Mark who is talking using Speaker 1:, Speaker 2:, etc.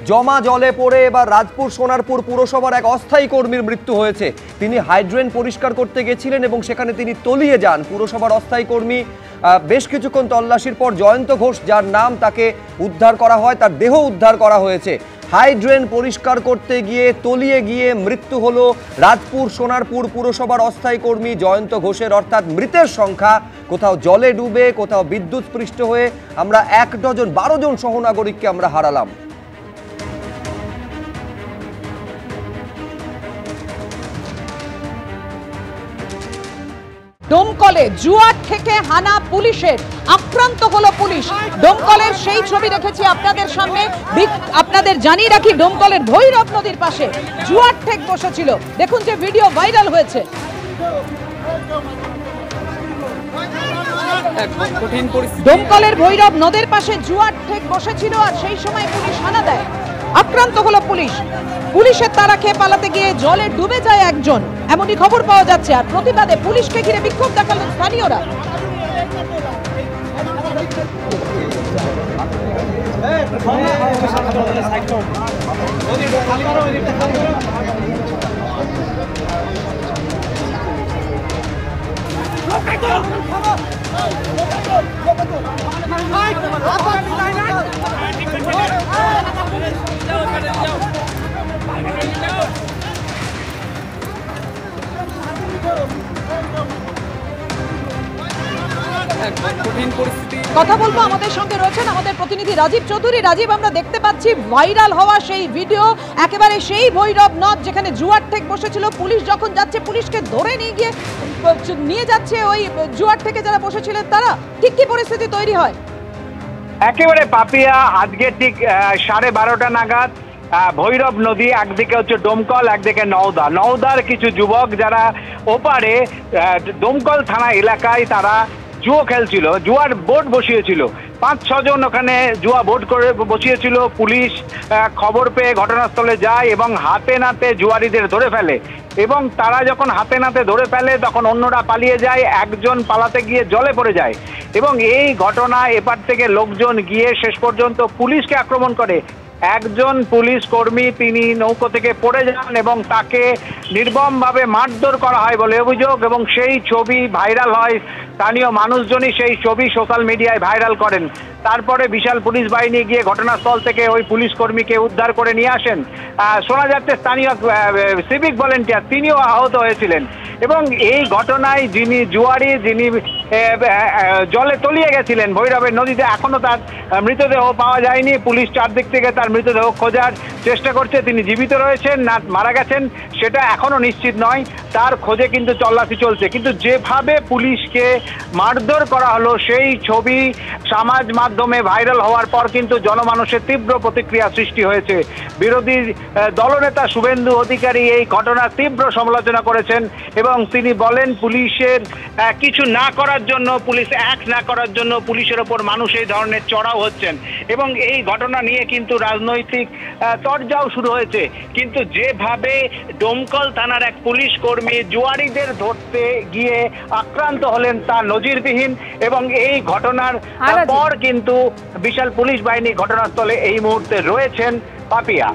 Speaker 1: জমা জলে পড়ে এবার রাজপুর সোনারপুর পুরসভার এক অস্থায়ী কর্মীর মৃত্যু হয়েছে। তিনি হাইড্রেন পরিষ্কার করতে গেছিলেন এবং সেখানে তিনি তলিয়ে যান। পুরসভার অস্থায়ী কর্মী বেশ কিছুক্ষণ তল্লাশির পর জয়ন্ত ঘোষ, যার নাম, তাকে উদ্ধার করা হয়, তার দেহ উদ্ধার করা হয়েছে। হাইড্রেন পরিষ্কার করতে গিয়ে তলিয়ে গিয়ে মৃত্যু হলো রাজপুর সোনারপুর পুরসভার অস্থায়ী কর্মী জয়ন্ত ঘোষের। অর্থাৎ মৃতের সংখ্যা কোথাও জলে ডুবে, কোথাও বিদ্যুৎ স্পৃষ্ট হয়ে আমরা 12 জন সহনাগরিককে আমরা হারালাম।
Speaker 2: ডোমকলে জুয়ার থেকে হানা পুলিশের, আক্রান্ত হলো পুলিশ। ডোমকলের সেই ছবি রেখেছি আপনাদের সামনে। আপনাদের জানিয়ে রাখি, ডোমকলের ভৈরব নদীর পাশে জুয়ার ঠেক বসেছিল। দেখুন যে ভিডিও ভাইরাল হয়েছে। ডোমকলের ভৈরব নদীর পাশে জুয়ার ঠেক বসেছিল আর সেই সময় পুলিশ হানা দেয়। আক্রান্ত হলো পুলিশ। পুলিশের তাড়া খেয়ে পালাতে গিয়ে জলে ডুবে যায় একজন, এমনই খবর পাওয়া যাচ্ছে। আর প্রতিবাদে পুলিশকে ঘিরে বিক্ষোভ দেখালেন স্থানীয়রা। কথা বলবো, আমাদের সঙ্গে রয়েছেন আমাদের প্রতিনিধি রাজীব চৌধুরী। রাজীব, আমরা দেখতে পাচ্ছি ভাইরাল হওয়া সেই ভিডিও, একেবারে সেই ভৈরব নদ যেখানে জুয়ার ঠেক বসেছিল। পুলিশ যখন যাচ্ছে, পুলিশকে ধরে নিয়ে যাচ্ছে ওই জুয়ার ঠেকে যারা বসেছিলেন তারা। ঠিক কি পরিস্থিতি তৈরি হয়?
Speaker 3: একেবারে পাপিয়া, আজকে ঠিক 12:30 নাগাদ ভৈরব নদী, একদিকে হচ্ছে ডোমকল, একদিকে নওদার কিছু যুবক যারা ওপারে ডোমকল থানা এলাকায় তারা জুয়ো খেলছিল, জুয়ার বোর্ড বসিয়েছিল। 5-6 জন ওখানে জুয়া বোর্ড করে বসিয়েছিল। পুলিশ খবর পেয়ে ঘটনাস্থলে যায় এবং হাতে নাতে জুয়ারিদের ধরে ফেলে। এবং তারা যখন হাতে নাতে ধরে ফেলে তখন অন্যরা পালিয়ে যায়। একজন পালাতে গিয়ে জলে পড়ে যায় এবং এই ঘটনা এপার থেকে লোকজন গিয়ে শেষ পর্যন্ত পুলিশকে আক্রমণ করে। একজন পুলিশ কর্মী তিনি নৌকো থেকে পড়ে যান এবং তাকে নির্মমভাবে মারধর করা হয় বলে অভিযোগ এবং সেই ছবি ভাইরাল হয়। স্থানীয় মানুষজনই সেই ছবি সোশ্যাল মিডিয়ায় ভাইরাল করেন। তারপরে বিশাল পুলিশ বাহিনী গিয়ে ঘটনাস্থল থেকে ওই পুলিশ কর্মীকে উদ্ধার করে নিয়ে আসেন। শোনা যাচ্ছে স্থানীয় সিভিক ভলেন্টিয়ার তিনিও আহত হয়েছিলেন। এবং এই ঘটনায় যিনি জুয়ারি, যিনি জলে তলিয়ে গেছিলেন ভৈরবের নদীতে, এখনো তার মৃতদেহ পাওয়া যায়নি। পুলিশ চারদিক থেকে তার মৃতদেহ খোঁজার চেষ্টা করছে। তিনি জীবিত রয়েছেন না মারা গেছেন সেটা এখনো নিশ্চিত নয়। তার খোঁজে কিন্তু তল্লাশি চলছে। কিন্তু যেভাবে পুলিশকে মারধর করা হলো সেই ছবি সমাজ মাধ্যমে ভাইরাল হওয়ার পর কিন্তু জনমানুষের তীব্র প্রতিক্রিয়া সৃষ্টি হয়েছে। বিরোধী দলনেতা শুভেন্দু অধিকারী এই ঘটনার তীব্র সমালোচনা করেছেন এবং তিনি বলেন পুলিশের কিছু না করার জন্য, পুলিশ অ্যাক্ট না করার জন্য পুলিশের ওপর মানুষ এই ধরনের চড়াও হচ্ছেন। এবং এই ঘটনা নিয়ে কিন্তু রাজনৈতিক তরজাও শুরু হয়েছে। কিন্তু যেভাবে ডোমকল থানার এক পুলিশ কর্মী জুয়ারিদের ধরতে গিয়ে আক্রান্ত হলেন তা নজিরবিহীন এবং এই ঘটনার পর কিন্তু বিশাল পুলিশ বাহিনী ঘটনাস্থলে এই মুহূর্তে রয়েছেন। পাপিয়া।